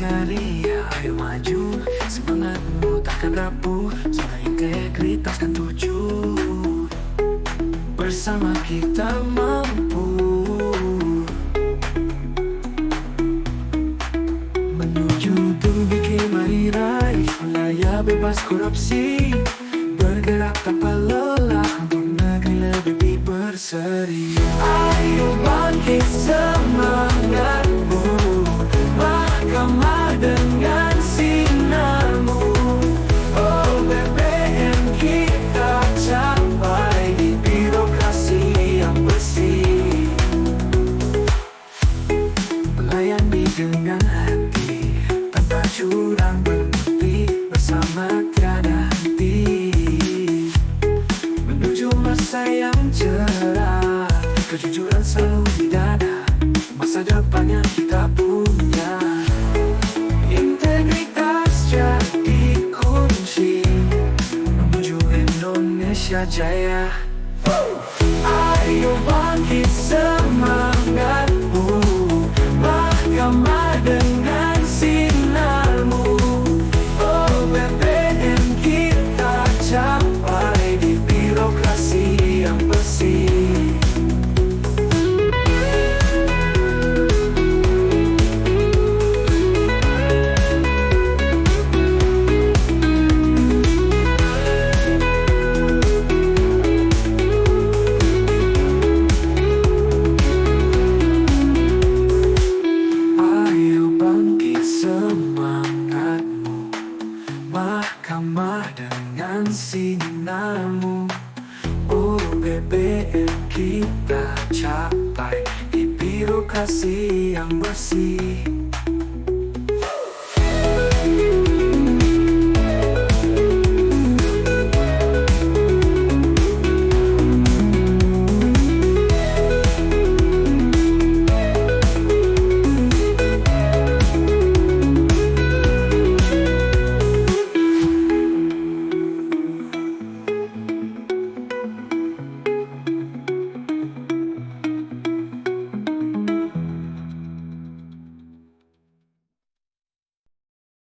ceria, ayo maju. Semangatmu takkan rapuh, suara integritas kan tuju. Bersama kita mampu menuju tujuh mari raih wilayah bebas korupsi. Bergerak tanpa lelah untuk negeri lebih berseri. Ayo bangkit semangatmu, mahkamah dengan sinarmu. Oh BBM kita capai di birokrasi yang bersih. Melayani dengan hati, tanpa curang berbukti, bersama tiada henti. Menuju masa yang cerah, kejujuran selalu di dada. Masa depan yang kita punya, integritas jadi kunci menuju Indonesia jaya. Ayo bangkit semangatmu, mahkamah dengan sinarmu. Oh BBM kita capai di birokrasi yang bersih. Semangatmu, mahkamah dengan sinarmu. Oh BBM kita capai di birokrasi yang bersih.